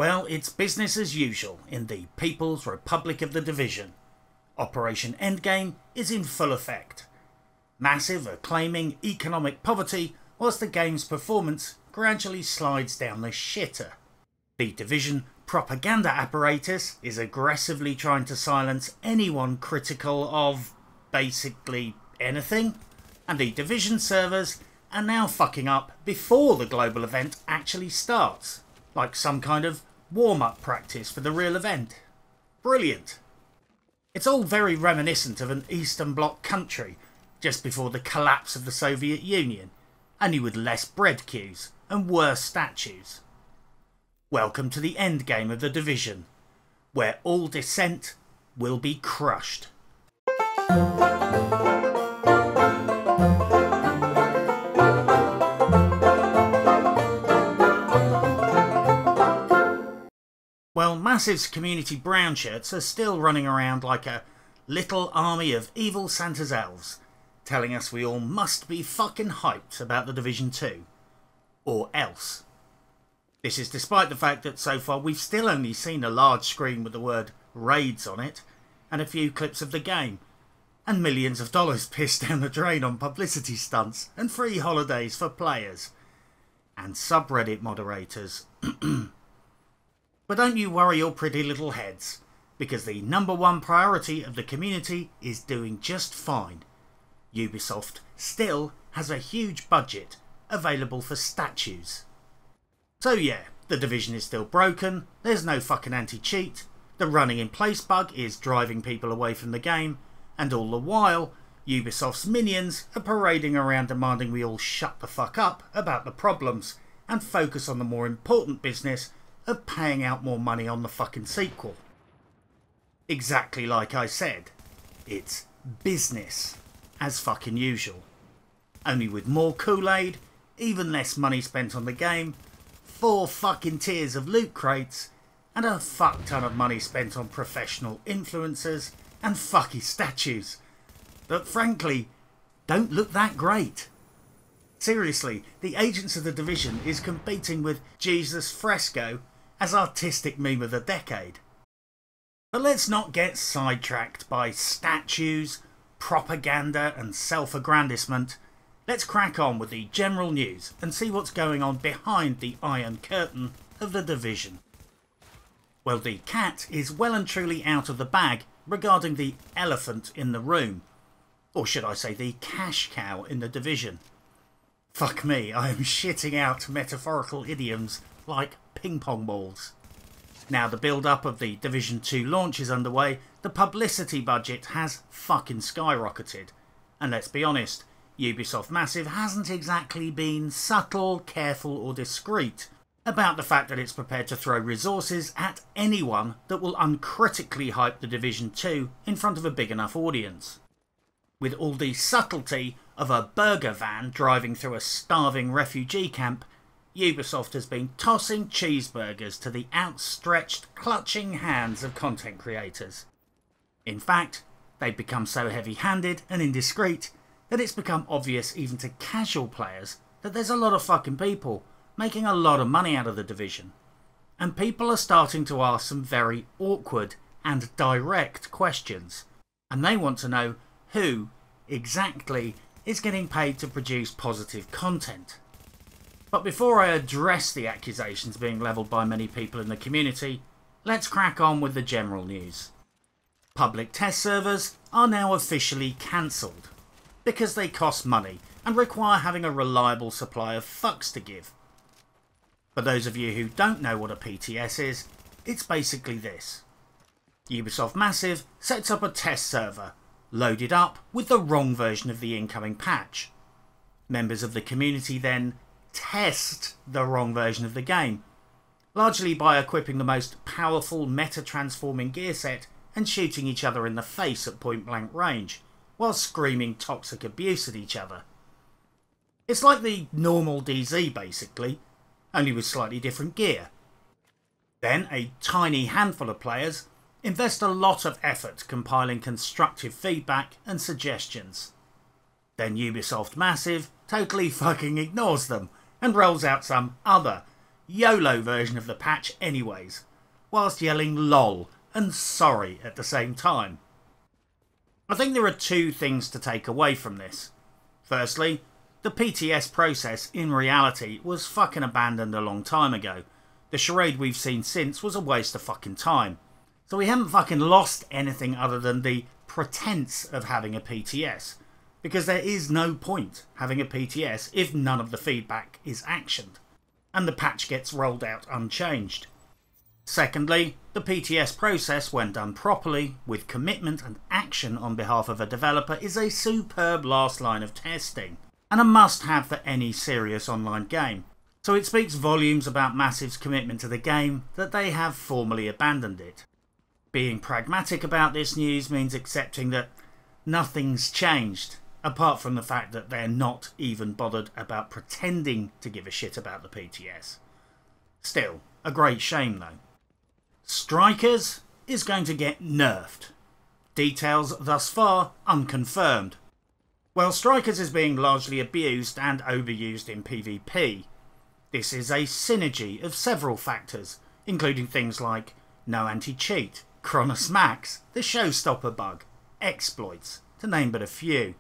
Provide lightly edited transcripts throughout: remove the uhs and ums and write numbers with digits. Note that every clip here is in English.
Well, it's business as usual in the People's Republic of the Division. Operation Endgame is in full effect. Massive are claiming economic poverty whilst the game's performance gradually slides down the shitter. The Division propaganda apparatus is aggressively trying to silence anyone critical of basically anything, and the Division servers are now fucking up before the global event actually starts, like some kind of warm-up practice for the real event. Brilliant. It's all very reminiscent of an Eastern Bloc country just before the collapse of the Soviet Union, only with less bread queues and worse statues. Welcome to the endgame of the Division, where all dissent will be crushed. Well, Massive's community brown shirts are still running around like a little army of evil Santa's elves, telling us we all must be fucking hyped about the Division 2. Or else. This is despite the fact that so far we've still only seen a large screen with the word Raids on it, and a few clips of the game, and millions of dollars pissed down the drain on publicity stunts and free holidays for players. And subreddit moderators. But don't you worry your pretty little heads, because the #1 priority of the community is doing just fine. Ubisoft still has a huge budget available for statues. So yeah, the Division is still broken, there's no fucking anti-cheat, the running in place bug is driving people away from the game, and all the while, Ubisoft's minions are parading around demanding we all shut the fuck up about the problems and focus on the more important business of paying out more money on the fucking sequel. Exactly like I said, it's business as fucking usual. Only with more Kool-Aid, even less money spent on the game, 4 fucking tiers of loot crates, and a fuck ton of money spent on professional influencers and fucky statues that frankly don't look that great. Seriously, the Agents of the Division is competing with Jesus Fresco as artistic meme of the decade. But let's not get sidetracked by statues, propaganda and self-aggrandisement. Let's crack on with the general news and see what's going on behind the Iron Curtain of the Division. Well, the cat is well and truly out of the bag regarding the elephant in the room. Or should I say the cash cow in the Division. Fuck me, I am shitting out metaphorical idioms like ping pong balls. Now the build-up of the Division 2 launch is underway, the publicity budget has fucking skyrocketed. And let's be honest, Ubisoft Massive hasn't exactly been subtle, careful or discreet about the fact that it's prepared to throw resources at anyone that will uncritically hype the Division 2 in front of a big enough audience. With all the subtlety of a burger van driving through a starving refugee camp, Ubisoft has been tossing cheeseburgers to the outstretched, clutching hands of content creators. In fact, they've become so heavy-handed and indiscreet that it's become obvious even to casual players that there's a lot of fucking people making a lot of money out of the Division. And people are starting to ask some very awkward and direct questions. And they want to know who exactly is getting paid to produce positive content. But before I address the accusations being levelled by many people in the community, let's crack on with the general news. Public test servers are now officially cancelled because they cost money and require having a reliable supply of fucks to give. For those of you who don't know what a PTS is, it's basically this. Ubisoft Massive sets up a test server, loaded up with the wrong version of the incoming patch. Members of the community then test the wrong version of the game, largely by equipping the most powerful meta-transforming gear set and shooting each other in the face at point-blank range, while screaming toxic abuse at each other. It's like the normal DZ basically, only with slightly different gear. Then a tiny handful of players invest a lot of effort compiling constructive feedback and suggestions. Then Ubisoft Massive totally fucking ignores them and rolls out some other, YOLO version of the patch anyways, whilst yelling LOL and sorry at the same time. I think there are two things to take away from this. Firstly, the PTS process in reality was fucking abandoned a long time ago. The charade we've seen since was a waste of fucking time. So we haven't fucking lost anything other than the pretense of having a PTS, because there is no point having a PTS if none of the feedback is actioned, and the patch gets rolled out unchanged. Secondly, the PTS process, when done properly, with commitment and action on behalf of a developer, is a superb last line of testing, and a must-have for any serious online game. So it speaks volumes about Massive's commitment to the game that they have formally abandoned it. Being pragmatic about this news means accepting that nothing's changed, apart from the fact that they're not even bothered about pretending to give a shit about the PTS. Still, a great shame though. Strykers is going to get nerfed. Details thus far unconfirmed. While Strykers is being largely abused and overused in PvP, this is a synergy of several factors, including things like no anti-cheat, Chronos Max, the showstopper bug, exploits, to name but a few.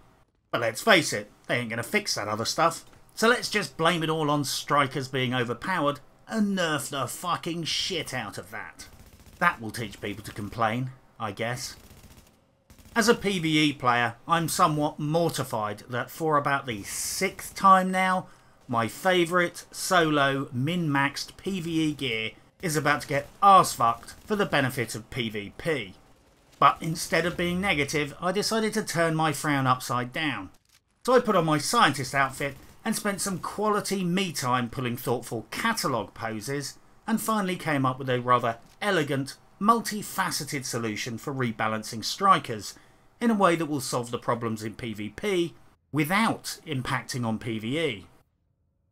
But let's face it, they ain't going to fix that other stuff, so let's just blame it all on Strykers being overpowered and nerf the fucking shit out of that. That will teach people to complain, I guess. As a PvE player, I'm somewhat mortified that for about the 6th time now, my favourite solo min-maxed PvE gear is about to get arse-fucked for the benefit of PvP. But instead of being negative, I decided to turn my frown upside down. So I put on my scientist outfit and spent some quality me time pulling thoughtful catalogue poses, and finally came up with a rather elegant, multifaceted solution for rebalancing Strykers in a way that will solve the problems in PvP without impacting on PvE.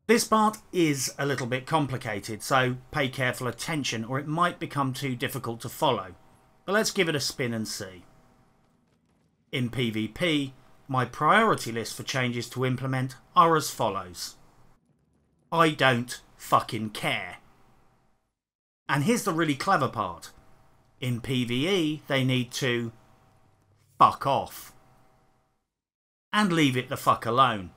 This part is a little bit complicated, so pay careful attention or it might become too difficult to follow. But let's give it a spin and see. In PvP, my priority list for changes to implement are as follows. I don't fucking care. And here's the really clever part. In PvE, they need to fuck off. And leave it the fuck alone.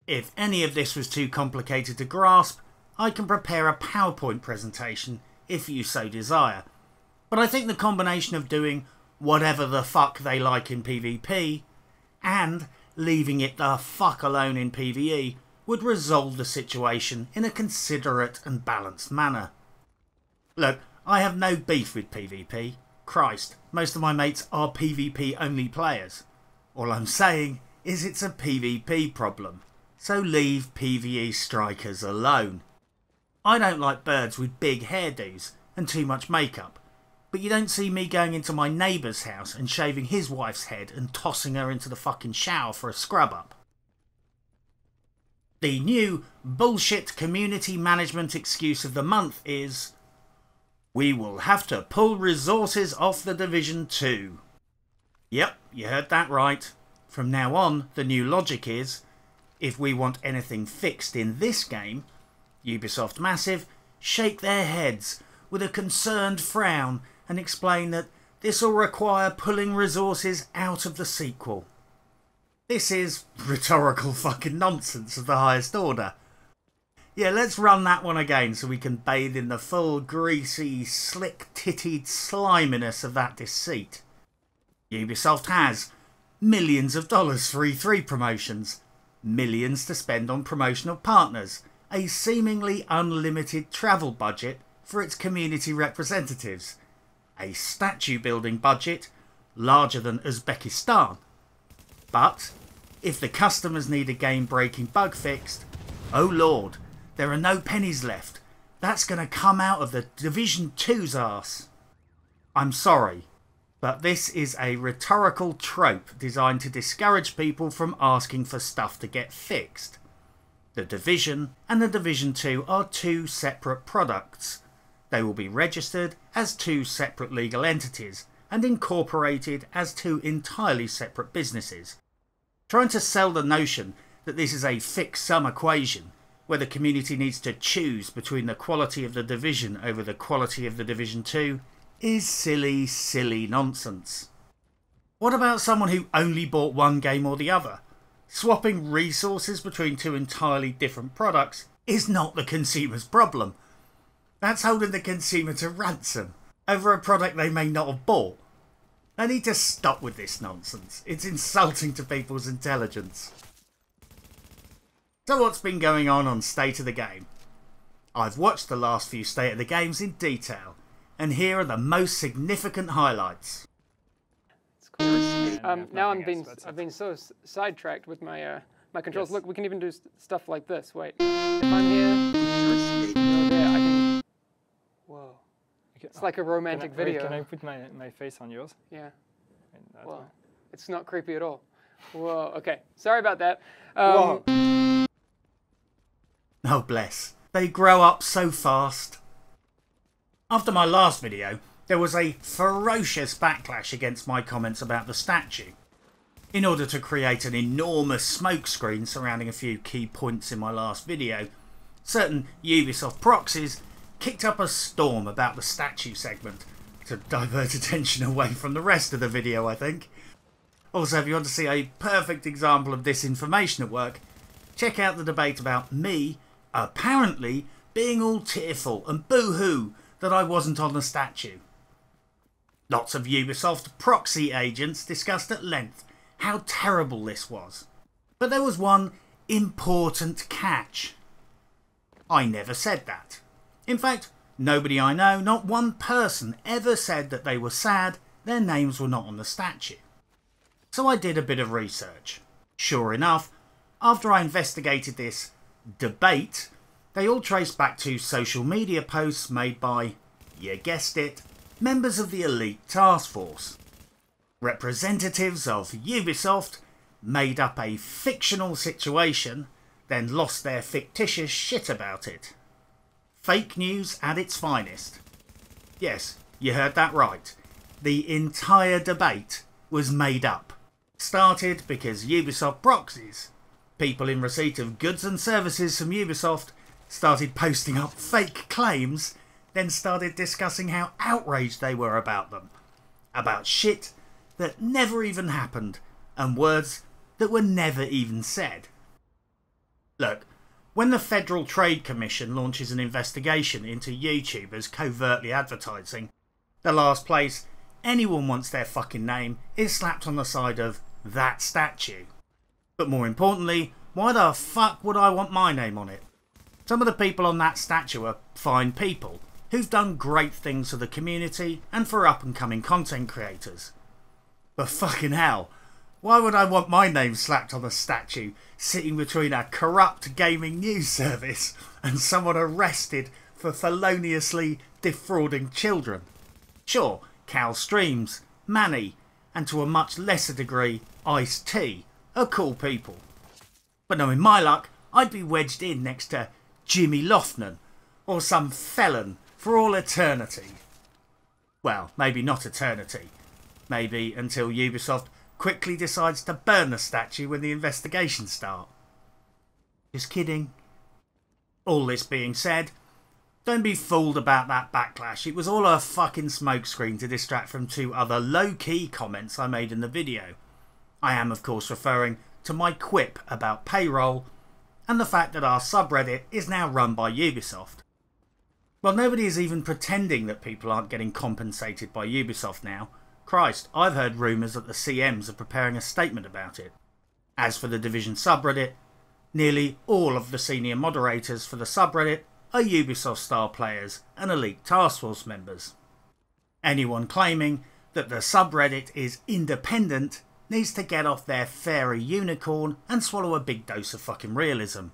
If any of this was too complicated to grasp, I can prepare a PowerPoint presentation if you so desire. But I think the combination of doing whatever the fuck they like in PvP and leaving it the fuck alone in PvE would resolve the situation in a considerate and balanced manner. Look, I have no beef with PvP. Christ, most of my mates are PvP only players. All I'm saying is it's a PvP problem. So leave PvE Strykers alone. I don't like birds with big hairdos and too much makeup, but you don't see me going into my neighbour's house and shaving his wife's head and tossing her into the fucking shower for a scrub up. The new bullshit community management excuse of the month is, we will have to pull resources off the Division 2. Yep, you heard that right. From now on, the new logic is, if we want anything fixed in this game, Ubisoft Massive shake their heads with a concerned frown and explain that this will require pulling resources out of the sequel. This is rhetorical fucking nonsense of the highest order. Yeah, let's run that one again so we can bathe in the full, greasy, slick-tittied sliminess of that deceit. Ubisoft has millions of dollars for E3 promotions, millions to spend on promotional partners, a seemingly unlimited travel budget for its community representatives, a statue building budget larger than Uzbekistan. But if the customers need a game-breaking bug fixed, oh lord, there are no pennies left. That's going to come out of the Division 2's arse. I'm sorry, but this is a rhetorical trope designed to discourage people from asking for stuff to get fixed. The Division and the Division 2 are two separate products. They will be registered as two separate legal entities and incorporated as two entirely separate businesses. Trying to sell the notion that this is a fixed-sum equation where the community needs to choose between the quality of the Division over the quality of the Division 2 is silly, silly nonsense. What about someone who only bought one game or the other? Swapping resources between two entirely different products is not the consumer's problem. That's holding the consumer to ransom over a product they may not have bought. They need to stop with this nonsense. It's insulting to people's intelligence. So what's been going on State of the Game? I've watched the last few State of the Games in detail, and here are the most significant highlights. Now I've been so sidetracked with my my controls. Yes. Look, we can even do stuff like this. Wait, if I'm here, there, I can. Whoa, it's like a romantic video. Can I put my face on yours? Yeah. Whoa, it's not creepy at all. Whoa. Okay, sorry about that. Whoa. Oh bless, they grow up so fast. After my last video, there was a ferocious backlash against my comments about the statue. In order to create an enormous smokescreen surrounding a few key points in my last video, certain Ubisoft proxies kicked up a storm about the statue segment to divert attention away from the rest of the video, I think. Also, if you want to see a perfect example of disinformation at work, check out the debate about me apparently being all tearful and boo-hoo that I wasn't on the statue. Lots of Ubisoft proxy agents discussed at length how terrible this was. But there was one important catch. I never said that. In fact, nobody I know, not one person, ever said that they were sad their names were not on the statue. So I did a bit of research. Sure enough, after I investigated this debate, they all traced back to social media posts made by, you guessed it, members of the elite task force. Representatives of Ubisoft made up a fictional situation, then lost their fictitious shit about it. Fake news at its finest. Yes, you heard that right. The entire debate was made up. Started because Ubisoft proxies, people in receipt of goods and services from Ubisoft, started posting up fake claims, then started discussing how outraged they were about them. About shit that never even happened, and words that were never even said. Look, when the Federal Trade Commission launches an investigation into YouTubers covertly advertising, the last place anyone wants their fucking name is slapped on the side of that statue. But more importantly, why the fuck would I want my name on it? Some of the people on that statue are fine people who've done great things for the community and for up and coming content creators. But fucking hell, why would I want my name slapped on a statue sitting between a corrupt gaming news service and someone arrested for feloniously defrauding children? Sure, Cal Streams, Manny, and to a much lesser degree, Ice-T are cool people. But knowing my luck, I'd be wedged in next to Jimmy Lofnan or some felon for all eternity. Well, maybe not eternity. Maybe until Ubisoft quickly decides to burn the statue when the investigations start. Just kidding. All this being said, don't be fooled about that backlash. It was all a fucking smokescreen to distract from two other low-key comments I made in the video. I am of course referring to my quip about payroll and the fact that our subreddit is now run by Ubisoft. Well, nobody is even pretending that people aren't getting compensated by Ubisoft now. Christ, I've heard rumours that the CMs are preparing a statement about it. As for the Division subreddit, nearly all of the senior moderators for the subreddit are Ubisoft star players and elite task force members. Anyone claiming that the subreddit is independent needs to get off their fairy unicorn and swallow a big dose of fucking realism.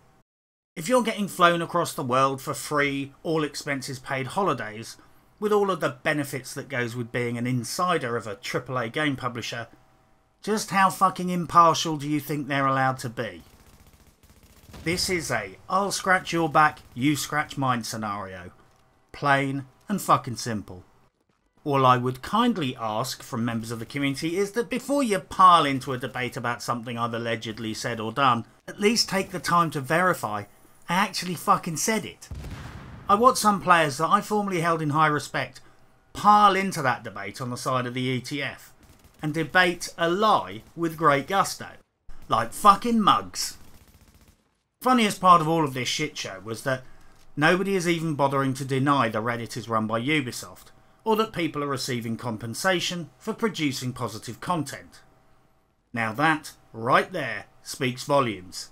If you're getting flown across the world for free, all expenses paid holidays, with all of the benefits that goes with being an insider of a AAA game publisher, just how fucking impartial do you think they're allowed to be? This is a I'll scratch your back, you scratch mine scenario. Plain and fucking simple. All I would kindly ask from members of the community is that before you pile into a debate about something I've allegedly said or done, at least take the time to verify I actually fucking said it. I watched some players that I formerly held in high respect pile into that debate on the side of the ETF and debate a lie with great gusto. Like fucking mugs. Funniest part of all of this shit show was that nobody is even bothering to deny the Reddit is run by Ubisoft, or that people are receiving compensation for producing positive content. Now that, right there, speaks volumes.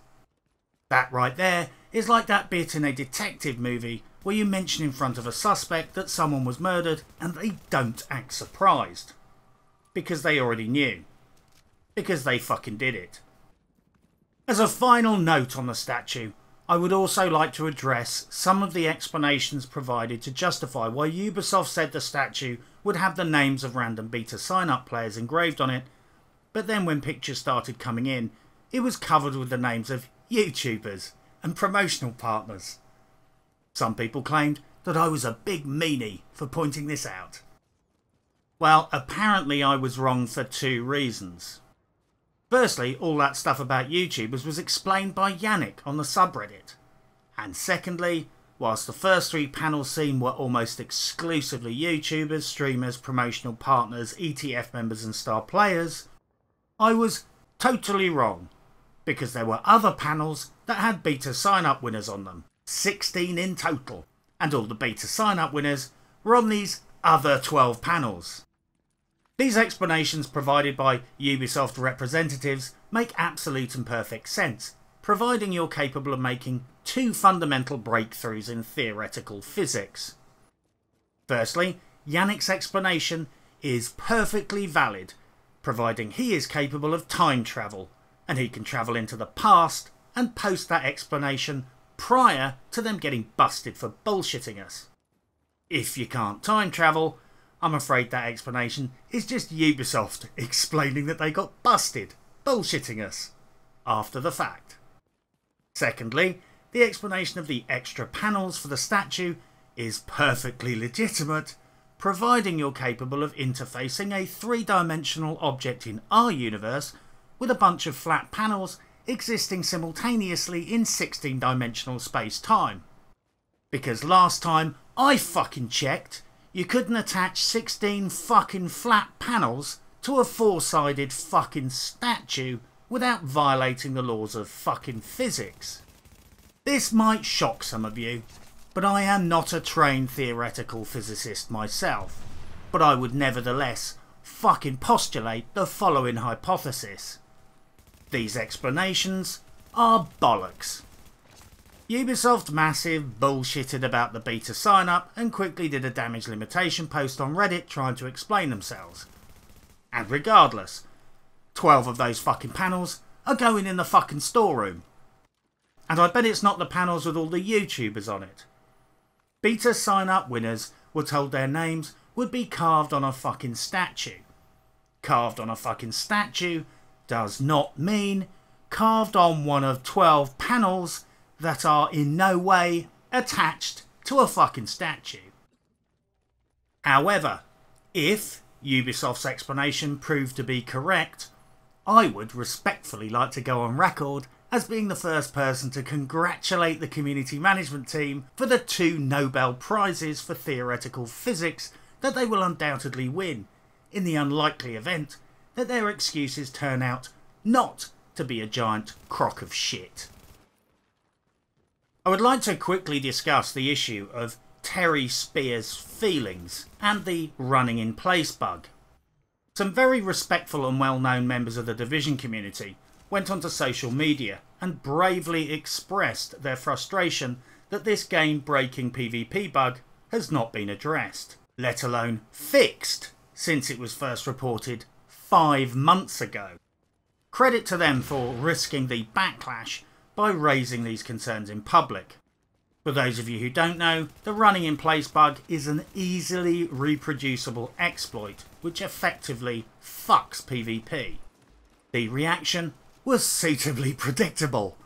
That right there is like that bit in a detective movie where you mention in front of a suspect that someone was murdered and they don't act surprised. Because they already knew. Because they fucking did it. As a final note on the statue, I would also like to address some of the explanations provided to justify why Ubisoft said the statue would have the names of random beta sign-up players engraved on it, but then when pictures started coming in, it was covered with the names of YouTubers and promotional partners. Some people claimed that I was a big meanie for pointing this out. Well, apparently I was wrong for two reasons. Firstly, all that stuff about YouTubers was explained by Yannick on the subreddit. And secondly, whilst the first three panels seen were almost exclusively YouTubers, streamers, promotional partners, ETF members and star players, I was totally wrong, because there were other panels that had beta sign-up winners on them, 16 in total, and all the beta sign-up winners were on these other 12 panels. These explanations provided by Ubisoft representatives make absolute and perfect sense, providing you're capable of making two fundamental breakthroughs in theoretical physics. Firstly, Yannick's explanation is perfectly valid, providing he is capable of time travel, and he can travel into the past and post that explanation prior to them getting busted for bullshitting us. If you can't time travel, I'm afraid that explanation is just Ubisoft explaining that they got busted, bullshitting us, after the fact. Secondly, the explanation of the extra panels for the statue is perfectly legitimate, providing you're capable of interfacing a three-dimensional object in our universe with a bunch of flat panels existing simultaneously in 16-dimensional space-time. Because last time I fucking checked, you couldn't attach 16 fucking flat panels to a four-sided fucking statue without violating the laws of fucking physics. This might shock some of you, but I am not a trained theoretical physicist myself, but I would nevertheless fucking postulate the following hypothesis. These explanations are bollocks. Ubisoft massive bullshitted about the beta sign-up and quickly did a damage limitation post on Reddit trying to explain themselves. And regardless, 12 of those fucking panels are going in the fucking storeroom. And I bet it's not the panels with all the YouTubers on it. Beta sign-up winners were told their names would be carved on a fucking statue. Carved on a fucking statue does not mean carved on one of 12 panels that are in no way attached to a fucking statue. However, if Ubisoft's explanation proved to be correct, I would respectfully like to go on record as being the first person to congratulate the community management team for the 2 Nobel Prizes for theoretical physics that they will undoubtedly win, in the unlikely event that their excuses turn out not to be a giant crock of shit. I would like to quickly discuss the issue of Terry Spear's feelings and the running in place bug. Some very respectful and well-known members of the Division community went onto social media and bravely expressed their frustration that this game-breaking PvP bug has not been addressed, let alone fixed, since it was first reported 5 months ago. Credit to them for risking the backlash by raising these concerns in public. For those of you who don't know, the running in place bug is an easily reproducible exploit which effectively fucks PvP. The reaction was suitably predictable.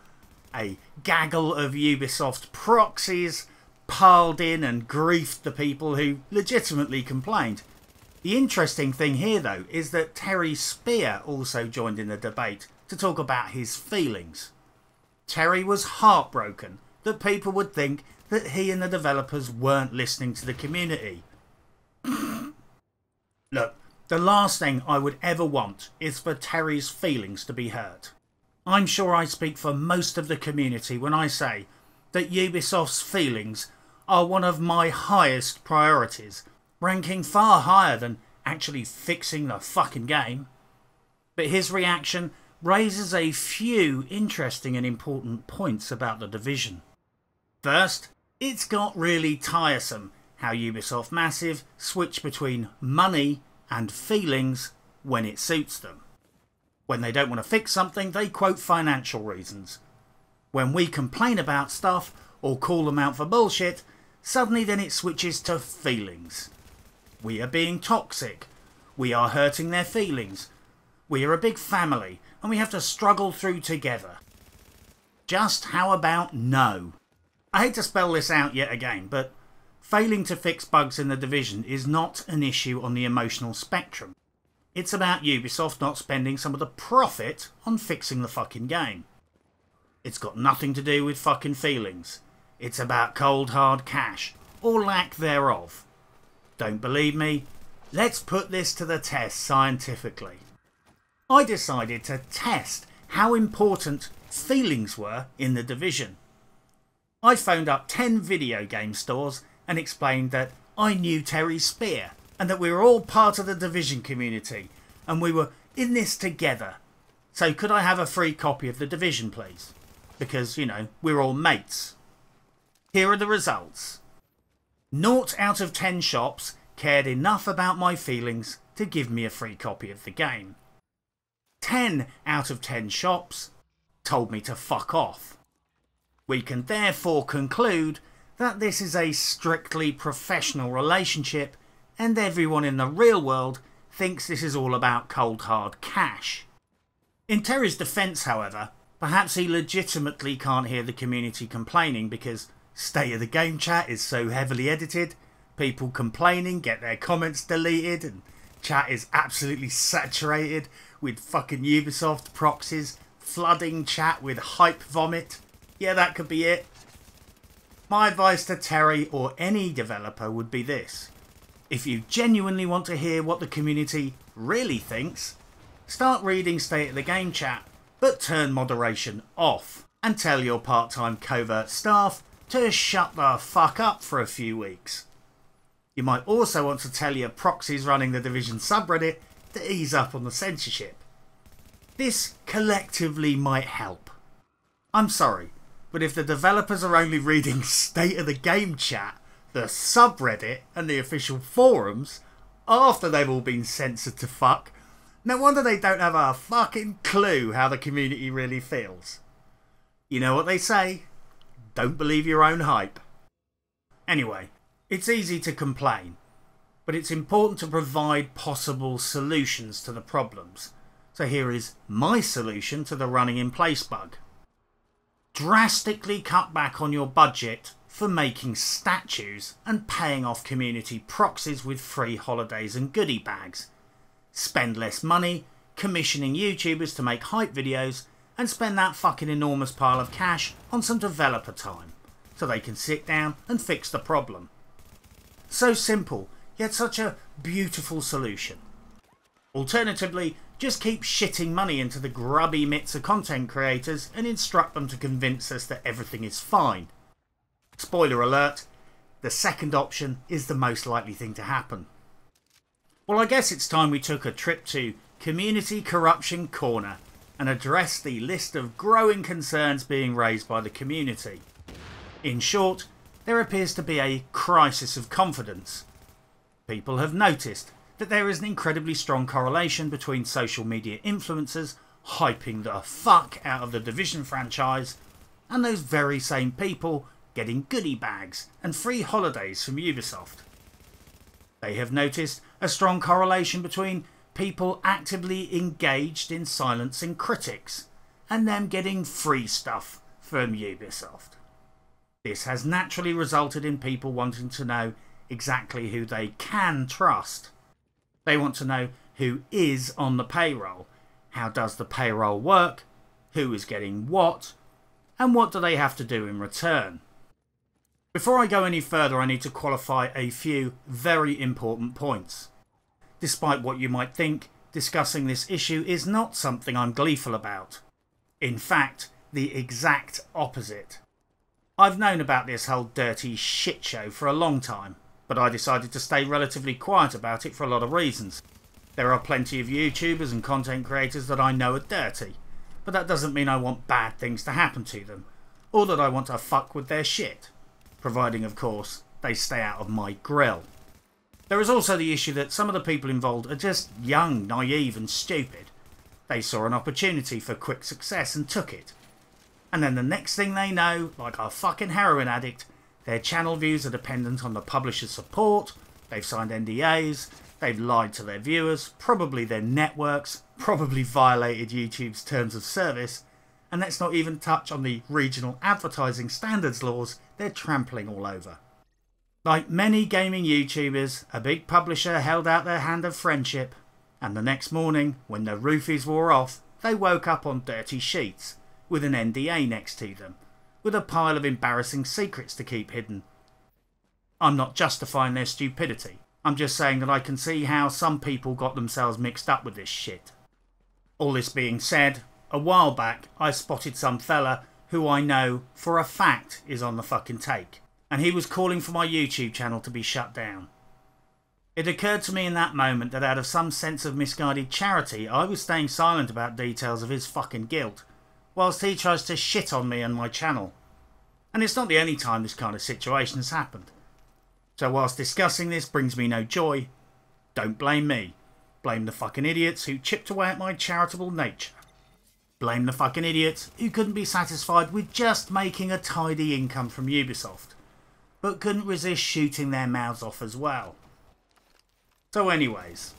A gaggle of Ubisoft proxies piled in and griefed the people who legitimately complained. The interesting thing here though is that Terry Spear also joined in the debate to talk about his feelings. Terry was heartbroken that people would think that he and the developers weren't listening to the community. Look, the last thing I would ever want is for Terry's feelings to be hurt. I'm sure I speak for most of the community when I say that Ubisoft's feelings are one of my highest priorities, ranking far higher than actually fixing the fucking game. But his reaction raises a few interesting and important points about the Division. First, it's got really tiresome how Ubisoft Massive switch between money and feelings when it suits them. When they don't want to fix something, they quote financial reasons. When we complain about stuff or call them out for bullshit, suddenly then it switches to feelings. We are being toxic. We are hurting their feelings. We are a big family and we have to struggle through together. Just how about no? I hate to spell this out yet again, but failing to fix bugs in the Division is not an issue on the emotional spectrum. It's about Ubisoft not spending some of the profit on fixing the fucking game. It's got nothing to do with fucking feelings. It's about cold hard cash, or lack thereof. Don't believe me? Let's put this to the test scientifically. I decided to test how important feelings were in the Division. I phoned up 10 video game stores and explained that I knew Terry Spear and that we were all part of the Division community and we were in this together. So could I have a free copy of the Division, please? Because, you know, we're all mates. Here are the results. 0 out of 10 shops cared enough about my feelings to give me a free copy of the game. 10 out of 10 shops told me to fuck off. We can therefore conclude that this is a strictly professional relationship and everyone in the real world thinks this is all about cold hard cash. In Terry's defence, however, perhaps he legitimately can't hear the community complaining because State of the Game chat is so heavily edited, people complaining get their comments deleted and chat is absolutely saturated with fucking Ubisoft proxies flooding chat with hype vomit. Yeah, that could be it. My advice to Terry or any developer would be this. If you genuinely want to hear what the community really thinks, start reading State of the Game chat, but turn moderation off and tell your part-time covert staff to shut the fuck up for a few weeks. You might also want to tell your proxies running the Division subreddit to ease up on the censorship. This collectively might help. I'm sorry, but if the developers are only reading State of the Game chat, the subreddit and the official forums after they've all been censored to fuck, no wonder they don't have a fucking clue how the community really feels. You know what they say? Don't believe your own hype. Anyway, it's easy to complain, but it's important to provide possible solutions to the problems. So here is my solution to the running in place bug. Drastically cut back on your budget for making statues and paying off community proxies with free holidays and goodie bags. Spend less money commissioning YouTubers to make hype videos and spend that fucking enormous pile of cash on some developer time so they can sit down and fix the problem. So simple, yet such a beautiful solution. Alternatively, just keep shitting money into the grubby mitts of content creators and instruct them to convince us that everything is fine. Spoiler alert, the second option is the most likely thing to happen. Well, I guess it's time we took a trip to Community Corruption Corner and addressed the list of growing concerns being raised by the community. In short, there appears to be a crisis of confidence. People have noticed that there is an incredibly strong correlation between social media influencers hyping the fuck out of the Division franchise and those very same people getting goodie bags and free holidays from Ubisoft. They have noticed a strong correlation between people actively engaged in silencing critics and them getting free stuff from Ubisoft. This has naturally resulted in people wanting to know exactly who they can trust. They want to know who is on the payroll, how does the payroll work, who is getting what, and what do they have to do in return? Before I go any further, I need to qualify a few very important points. Despite what you might think, discussing this issue is not something I'm gleeful about. In fact, the exact opposite. I've known about this whole dirty shit show for a long time, but I decided to stay relatively quiet about it for a lot of reasons. There are plenty of YouTubers and content creators that I know are dirty, but that doesn't mean I want bad things to happen to them, or that I want to fuck with their shit, providing of course they stay out of my grill. There is also the issue that some of the people involved are just young, naive and stupid. They saw an opportunity for quick success and took it. And then the next thing they know, like a fucking heroin addict, their channel views are dependent on the publisher's support, they've signed NDAs, they've lied to their viewers, probably their networks, probably violated YouTube's terms of service, and let's not even touch on the regional advertising standards laws they're trampling all over. Like many gaming YouTubers, a big publisher held out their hand of friendship, and the next morning, when the roofies wore off, they woke up on dirty sheets, with an NDA next to them, with a pile of embarrassing secrets to keep hidden. I'm not justifying their stupidity, I'm just saying that I can see how some people got themselves mixed up with this shit. All this being said, a while back I spotted some fella who I know for a fact is on the fucking take, and he was calling for my YouTube channel to be shut down. It occurred to me in that moment that out of some sense of misguided charity I was staying silent about details of his fucking guilt, whilst he tries to shit on me and my channel. And it's not the only time this kind of situation has happened. So whilst discussing this brings me no joy, don't blame me. Blame the fucking idiots who chipped away at my charitable nature. Blame the fucking idiots who couldn't be satisfied with just making a tidy income from Ubisoft, but couldn't resist shooting their mouths off as well. So anyways,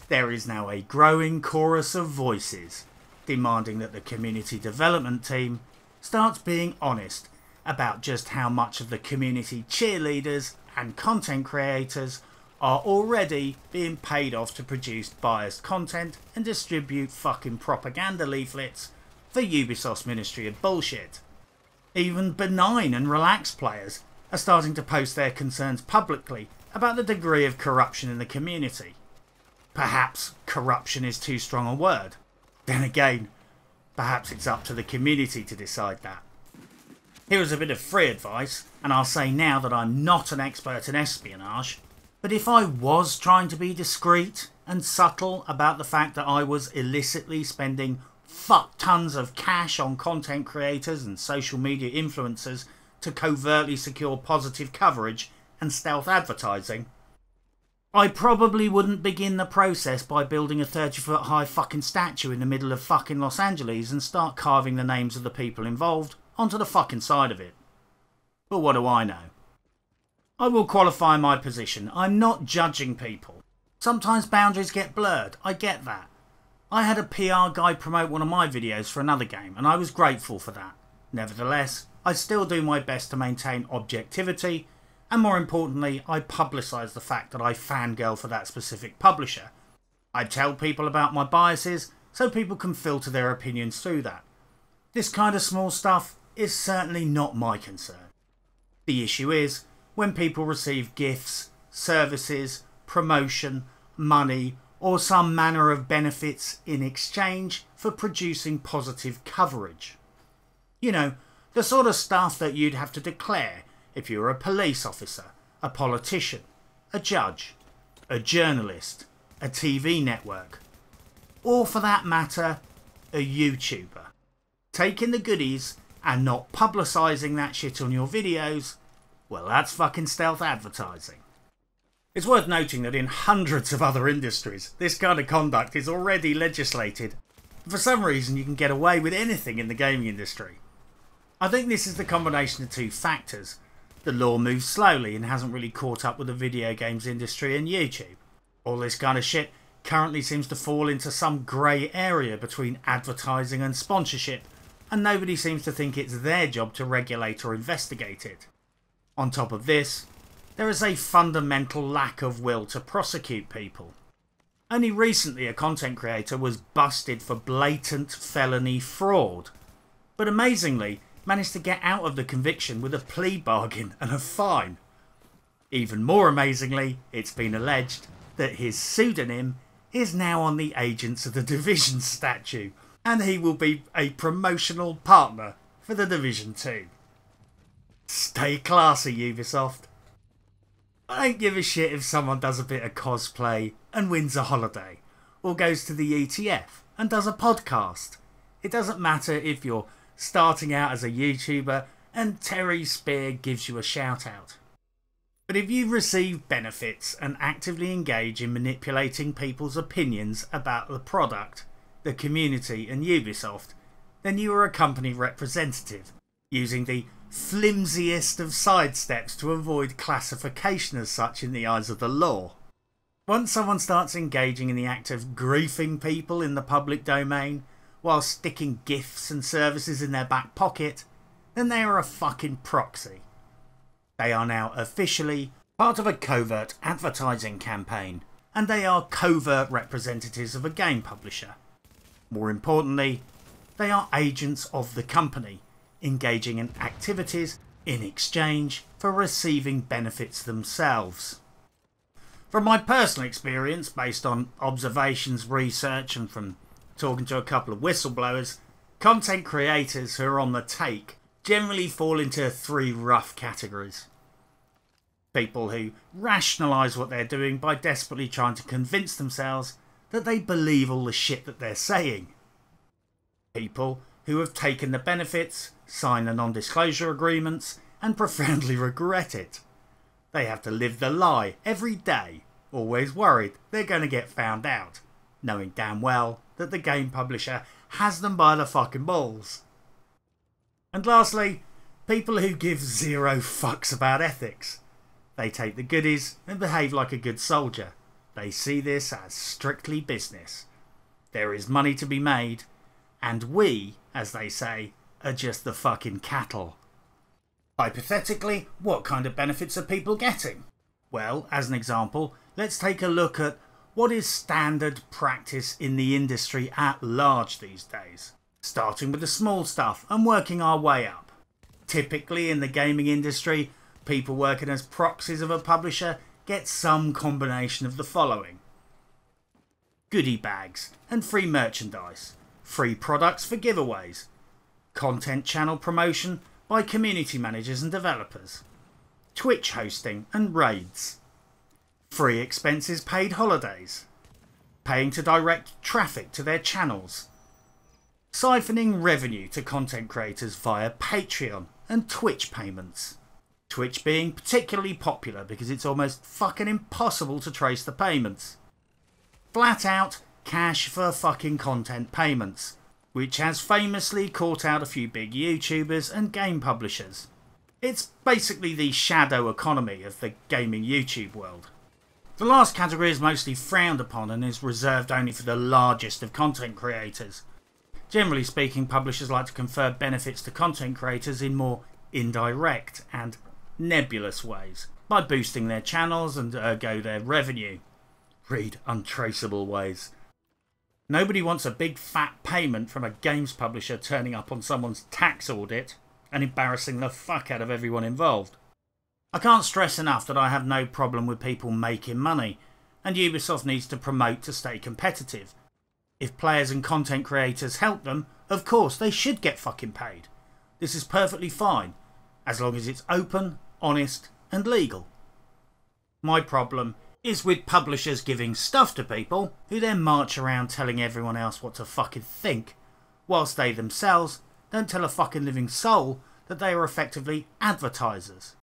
there is now a growing chorus of voices demanding that the community development team starts being honest about just how much of the community cheerleaders and content creators are already being paid off to produce biased content and distribute fucking propaganda leaflets for Ubisoft's Ministry of Bullshit. Even benign and relaxed players are starting to post their concerns publicly about the degree of corruption in the community. Perhaps corruption is too strong a word. Then again, perhaps it's up to the community to decide that. Here is a bit of free advice, and I'll say now that I'm not an expert in espionage, but if I was trying to be discreet and subtle about the fact that I was illicitly spending fuck tons of cash on content creators and social media influencers to covertly secure positive coverage and stealth advertising, I probably wouldn't begin the process by building a 30-foot high fucking statue in the middle of fucking Los Angeles and start carving the names of the people involved onto the fucking side of it. But what do I know? I will qualify my position. I'm not judging people. Sometimes boundaries get blurred, I get that. I had a PR guy promote one of my videos for another game and I was grateful for that. Nevertheless, I still do my best to maintain objectivity, and more importantly, I publicise the fact that I fangirl for that specific publisher. I tell people about my biases so people can filter their opinions through that. This kind of small stuff is certainly not my concern. The issue is when people receive gifts, services, promotion, money, or some manner of benefits in exchange for producing positive coverage. You know, the sort of stuff that you'd have to declare if you were a police officer, a politician, a judge, a journalist, a TV network, or for that matter, a YouTuber. Taking the goodies and not publicising that shit on your videos, well, that's fucking stealth advertising. It's worth noting that in hundreds of other industries, this kind of conduct is already legislated. For some reason, you can get away with anything in the gaming industry. I think this is the combination of two factors. The law moves slowly and hasn't really caught up with the video games industry and YouTube. All this kind of shit currently seems to fall into some grey area between advertising and sponsorship, and nobody seems to think it's their job to regulate or investigate it. On top of this, there is a fundamental lack of will to prosecute people. Only recently a content creator was busted for blatant felony fraud, but amazingly, managed to get out of the conviction with a plea bargain and a fine. Even more amazingly, it's been alleged that his pseudonym is now on the Agents of the Division statue, and he will be a promotional partner for the Division 2. Stay classy, Ubisoft. I don't give a shit if someone does a bit of cosplay and wins a holiday, or goes to the ETF and does a podcast. It doesn't matter if you're starting out as a YouTuber and Terry Spear gives you a shout out. But if you receive benefits and actively engage in manipulating people's opinions about the product, the community and Ubisoft, then you are a company representative, using the flimsiest of sidesteps to avoid classification as such in the eyes of the law. Once someone starts engaging in the act of griefing people in the public domain, while sticking gifts and services in their back pocket, then they are a fucking proxy. They are now officially part of a covert advertising campaign, and they are covert representatives of a game publisher. More importantly, they are agents of the company, engaging in activities in exchange for receiving benefits themselves. From my personal experience, based on observations, research, and from talking to a couple of whistleblowers, content creators who are on the take generally fall into three rough categories. People who rationalise what they're doing by desperately trying to convince themselves that they believe all the shit that they're saying. People who have taken the benefits, signed the non-disclosure agreements, and profoundly regret it. They have to live the lie every day, always worried they're going to get found out, knowing damn well that the game publisher has them by the fucking balls. And lastly, people who give zero fucks about ethics. They take the goodies and behave like a good soldier. They see this as strictly business. There is money to be made, and we, as they say, are just the fucking cattle. Hypothetically, what kind of benefits are people getting? Well, as an example, let's take a look at what is standard practice in the industry at large these days, starting with the small stuff and working our way up. Typically in the gaming industry, people working as proxies of a publisher get some combination of the following: goodie bags and free merchandise, free products for giveaways, content channel promotion by community managers and developers, Twitch hosting and raids, free expenses paid holidays, paying to direct traffic to their channels, siphoning revenue to content creators via Patreon and Twitch payments. Twitch being particularly popular because it's almost fucking impossible to trace the payments. Flat out cash for fucking content payments, which has famously caught out a few big YouTubers and game publishers. It's basically the shadow economy of the gaming YouTube world. The last category is mostly frowned upon and is reserved only for the largest of content creators. Generally speaking, publishers like to confer benefits to content creators in more indirect and nebulous ways, by boosting their channels and ergo their revenue. Read untraceable ways. Nobody wants a big fat payment from a games publisher turning up on someone's tax audit and embarrassing the fuck out of everyone involved. I can't stress enough that I have no problem with people making money, and Ubisoft needs to promote to stay competitive. If players and content creators help them, of course they should get fucking paid. This is perfectly fine, as long as it's open, honest and legal. My problem is with publishers giving stuff to people who then march around telling everyone else what to fucking think, whilst they themselves don't tell a fucking living soul that they are effectively advertisers.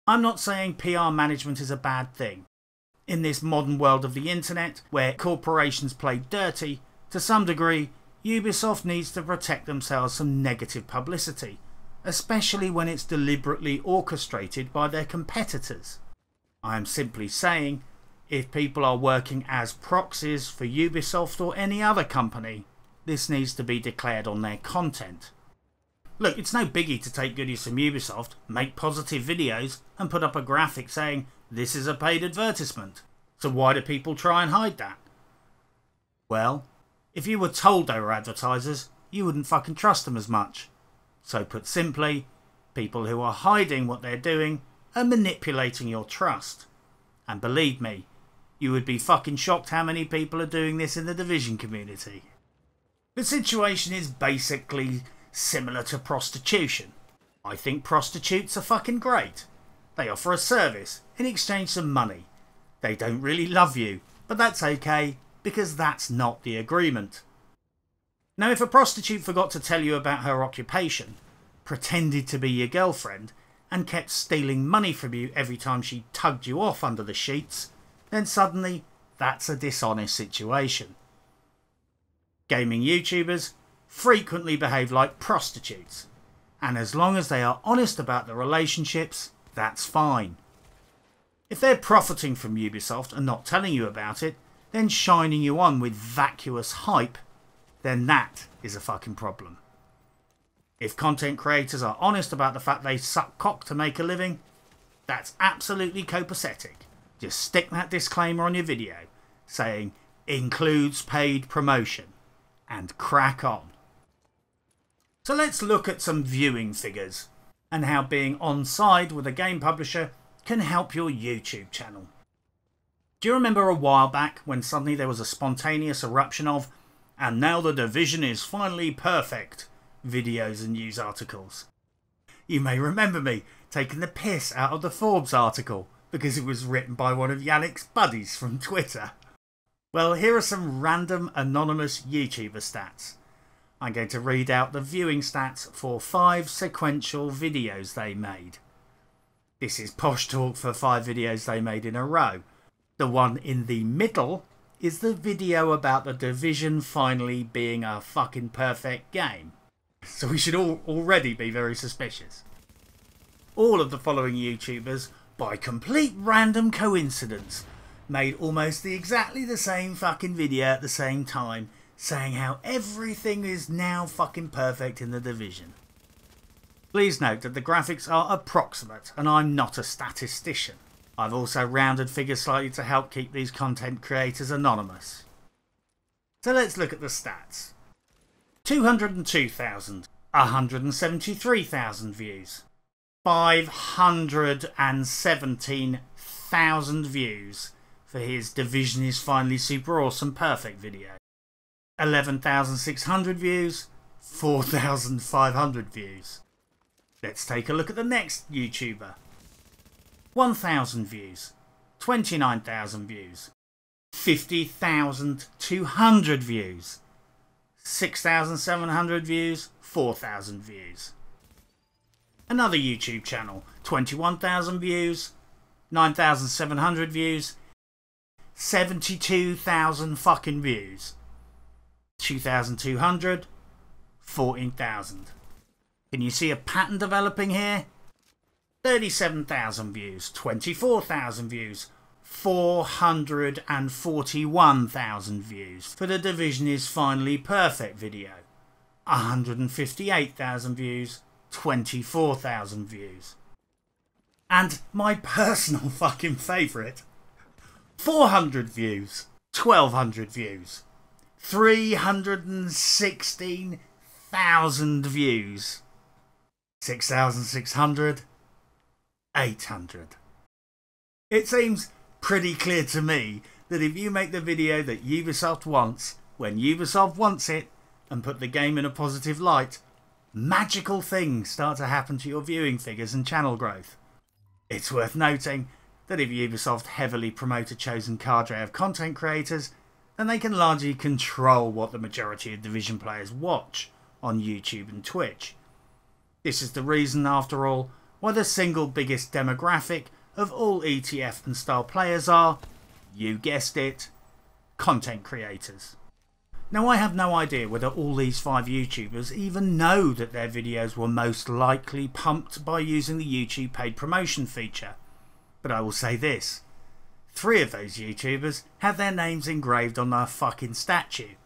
I'm not saying PR management is a bad thing. In this modern world of the internet, where corporations play dirty, to some degree, Ubisoft needs to protect themselves from negative publicity, especially when it's deliberately orchestrated by their competitors. I am simply saying, if people are working as proxies for Ubisoft or any other company, this needs to be declared on their content. Look, it's no biggie to take goodies from Ubisoft, make positive videos and put up a graphic saying this is a paid advertisement. So why do people try and hide that? Well, if you were told they were advertisers, you wouldn't fucking trust them as much. So put simply, people who are hiding what they're doing are manipulating your trust. And believe me, you would be fucking shocked how many people are doing this in the Division community. The situation is basically similar to prostitution. I think prostitutes are fucking great. They offer a service in exchange for money. They don't really love you, but that's okay because that's not the agreement. Now, if a prostitute forgot to tell you about her occupation, pretended to be your girlfriend, and kept stealing money from you every time she tugged you off under the sheets, then suddenly that's a dishonest situation. Gaming YouTubers frequently behave like prostitutes, and as long as they are honest about the relationships, that's fine. If they're profiting from Ubisoft and not telling you about it, then shining you on with vacuous hype, then that is a fucking problem. If content creators are honest about the fact they suck cock to make a living, that's absolutely copacetic. Just stick that disclaimer on your video, saying, includes paid promotion, and crack on. So let's look at some viewing figures, and how being on side with a game publisher can help your YouTube channel. Do you remember a while back when suddenly there was a spontaneous eruption of, and now the Division is finally perfect, videos and news articles? You may remember me taking the piss out of the Forbes article because it was written by one of Yannick's buddies from Twitter. Well, here are some random anonymous YouTuber stats. I'm going to read out the viewing stats for 5 sequential videos they made. This is posh talk for 5 videos they made in a row. The one in the middle is the video about the Division finally being a fucking perfect game. So we should all already be very suspicious. All of the following YouTubers, by complete random coincidence, made almost exactly the same fucking video at the same time, saying how everything is now fucking perfect in the Division. Please note that the graphics are approximate and I'm not a statistician. I've also rounded figures slightly to help keep these content creators anonymous. So let's look at the stats. 202,000, 173,000 views, 517,000 views for his Division is finally super awesome perfect video, 11,600 views, 4,500 views. Let's take a look at the next YouTuber. 1,000 views, 29,000 views, 50,200 views, 6,700 views, 4,000 views. Another YouTube channel, 21,000 views, 9,700 views, 72,000 fucking views, 2,200, 14,000. Can you see a pattern developing here? 37,000 views, 24,000 views, 441,000 views for the Division is finally perfect video, 158,000 views, 24,000 views. And my personal fucking favourite, 400 views, 1,200 views, 316,000 views, 6,600, 800. It seems pretty clear to me that if you make the video that Ubisoft wants, when Ubisoft wants it, and put the game in a positive light, magical things start to happen to your viewing figures and channel growth. It's worth noting that if Ubisoft heavily promote a chosen cadre of content creators, then they can largely control what the majority of Division players watch on YouTube and Twitch. This is the reason, after all, why the single biggest demographic of all ETF and style players are, you guessed it, content creators. Now, I have no idea whether all these 5 YouTubers even know that their videos were most likely pumped by using the YouTube paid promotion feature, but I will say this: 3 of those YouTubers had their names engraved on their fucking statue,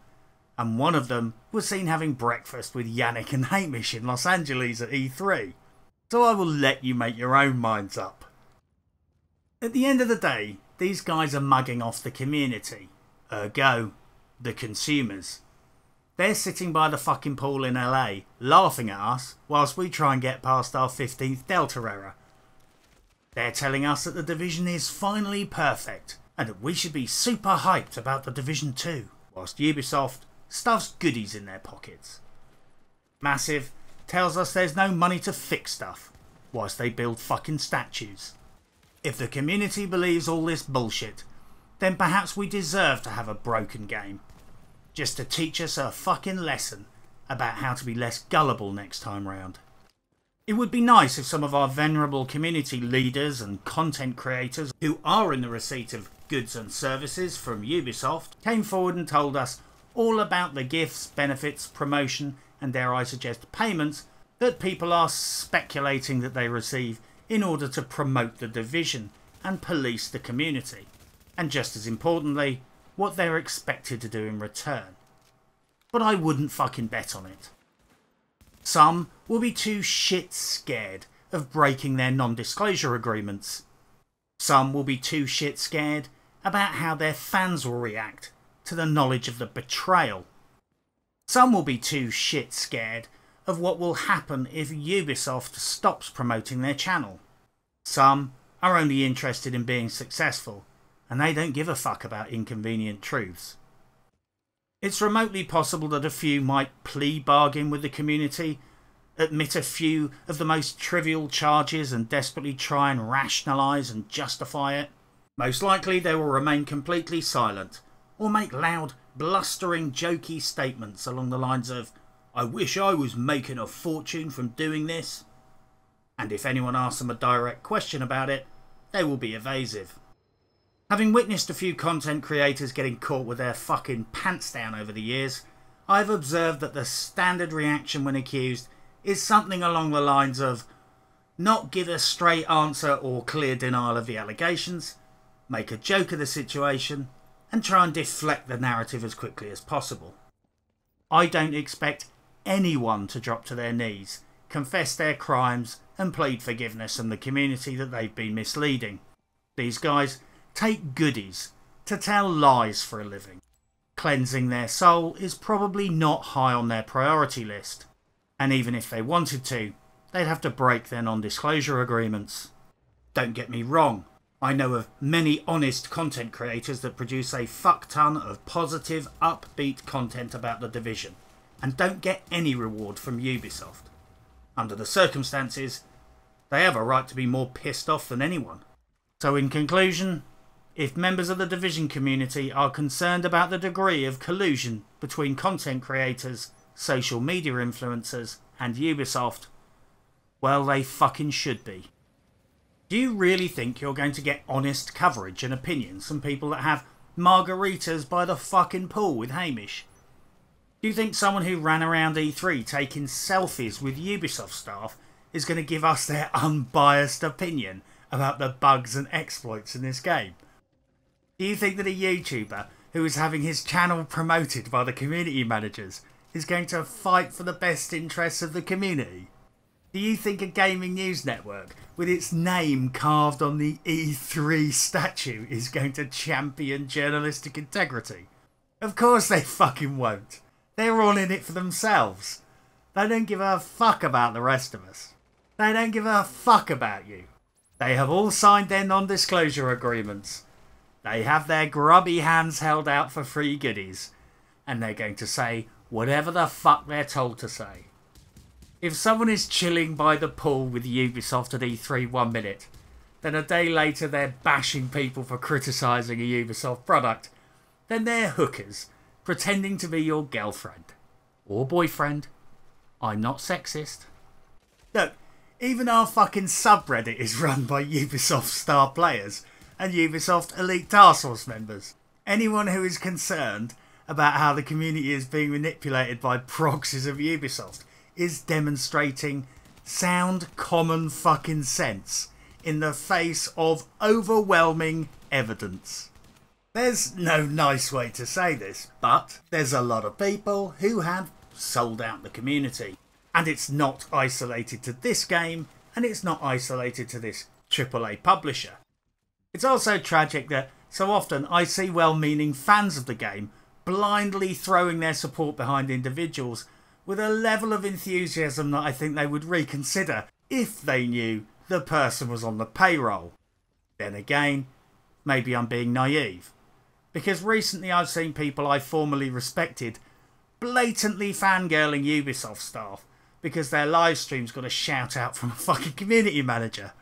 and one of them was seen having breakfast with Yannick and Hamish in Los Angeles at E3. So I will let you make your own minds up. At the end of the day, these guys are mugging off the community, ergo, the consumers. They're sitting by the fucking pool in LA, laughing at us, whilst we try and get past our 15th Delta error. They're telling us that the Division is finally perfect, and that we should be super hyped about the Division 2, whilst Ubisoft stuffs goodies in their pockets. Massive tells us there's no money to fix stuff, whilst they build fucking statues. If the community believes all this bullshit, then perhaps we deserve to have a broken game, just to teach us a fucking lesson about how to be less gullible next time round. It would be nice if some of our venerable community leaders and content creators who are in the receipt of goods and services from Ubisoft came forward and told us all about the gifts, benefits, promotion and, dare I suggest, payments that people are speculating that they receive in order to promote the Division and police the community, and just as importantly, what they're expected to do in return. But I wouldn't fucking bet on it. Some will be too shit scared of breaking their non-disclosure agreements. Some will be too shit scared about how their fans will react to the knowledge of the betrayal. Some will be too shit scared of what will happen if Ubisoft stops promoting their channel. Some are only interested in being successful, and they don't give a fuck about inconvenient truths. It's remotely possible that a few might plea bargain with the community, admit a few of the most trivial charges and desperately try and rationalise and justify it. Most likely they will remain completely silent, or make loud, blustering, jokey statements along the lines of, "I wish I was making a fortune from doing this." And if anyone asks them a direct question about it, they will be evasive. Having witnessed a few content creators getting caught with their fucking pants down over the years, I've observed that the standard reaction when accused is something along the lines of not give a straight answer or clear denial of the allegations, make a joke of the situation, and try and deflect the narrative as quickly as possible. I don't expect anyone to drop to their knees, confess their crimes and plead forgiveness from the community that they've been misleading. These guys take goodies to tell lies for a living. Cleansing their soul is probably not high on their priority list, and even if they wanted to, they'd have to break their non-disclosure agreements. Don't get me wrong, I know of many honest content creators that produce a fuck ton of positive, upbeat content about the Division, and don't get any reward from Ubisoft. Under the circumstances, they have a right to be more pissed off than anyone. So in conclusion, if members of the Division community are concerned about the degree of collusion between content creators, social media influencers and Ubisoft, well, they fucking should be. Do you really think you're going to get honest coverage and opinions from people that have margaritas by the fucking pool with Hamish? Do you think someone who ran around E3 taking selfies with Ubisoft staff is going to give us their unbiased opinion about the bugs and exploits in this game? Do you think that a YouTuber who is having his channel promoted by the community managers is going to fight for the best interests of the community? Do you think a gaming news network with its name carved on the E3 statue is going to champion journalistic integrity? Of course they fucking won't. They're all in it for themselves. They don't give a fuck about the rest of us. They don't give a fuck about you. They have all signed their non-disclosure agreements. They have their grubby hands held out for free goodies. And they're going to say whatever the fuck they're told to say. If someone is chilling by the pool with Ubisoft at E3 1 minute, then a day later they're bashing people for criticising a Ubisoft product, then they're hookers pretending to be your girlfriend. Or boyfriend. I'm not sexist. Look, even our fucking subreddit is run by Ubisoft star players and Ubisoft Elite Task Force members. Anyone who is concerned about how the community is being manipulated by proxies of Ubisoft is demonstrating sound common fucking sense in the face of overwhelming evidence. There's no nice way to say this, but there's a lot of people who have sold out the community. And it's not isolated to this game, and it's not isolated to this AAA publisher. It's also tragic that so often I see well-meaning fans of the game blindly throwing their support behind individuals with a level of enthusiasm that I think they would reconsider if they knew the person was on the payroll. Then again, maybe I'm being naive, because recently I've seen people I formerly respected blatantly fangirling Ubisoft staff because their live streams got a shout out from a fucking community manager.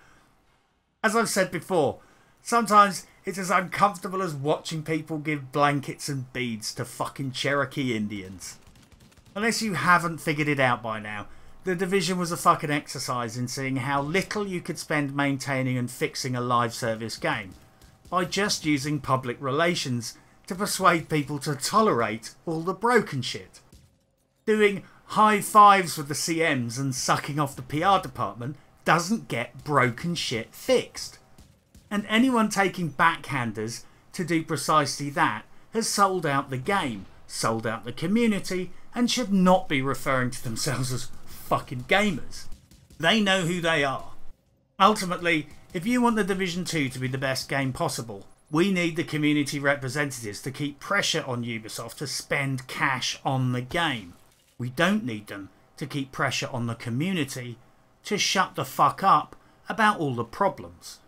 As I've said before, sometimes it's as uncomfortable as watching people give blankets and beads to fucking Cherokee Indians. Unless you haven't figured it out by now, The Division was a fucking exercise in seeing how little you could spend maintaining and fixing a live service game by just using public relations to persuade people to tolerate all the broken shit. Doing high fives with the CMs and sucking off the PR department doesn't get broken shit fixed. And anyone taking backhanders to do precisely that has sold out the game, sold out the community, and should not be referring to themselves as fucking gamers. They know who they are. Ultimately, if you want The Division 2 to be the best game possible, we need the community representatives to keep pressure on Ubisoft to spend cash on the game. We don't need them to keep pressure on the community to shut the fuck up about all the problems.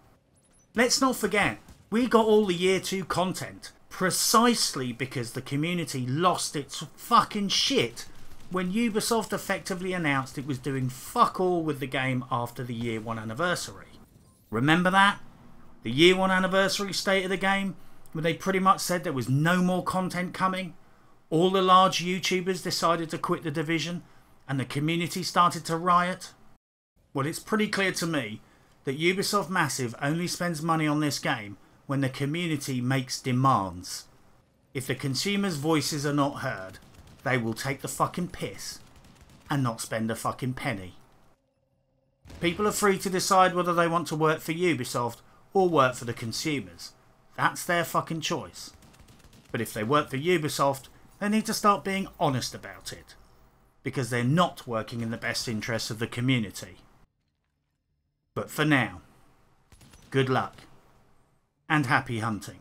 Let's not forget, we got all the Year 2 content precisely because the community lost its fucking shit when Ubisoft effectively announced it was doing fuck all with the game after the Year 1 anniversary. Remember that? The Year 1 anniversary state of the game, where they pretty much said there was no more content coming? All the large YouTubers decided to quit The Division, and the community started to riot? Well, it's pretty clear to me that Ubisoft Massive only spends money on this game when the community makes demands. If the consumers' voices are not heard, they will take the fucking piss and not spend a fucking penny. People are free to decide whether they want to work for Ubisoft or work for the consumers. That's their fucking choice. But if they work for Ubisoft, they need to start being honest about it, because they're not working in the best interests of the community. But for now, good luck and happy hunting.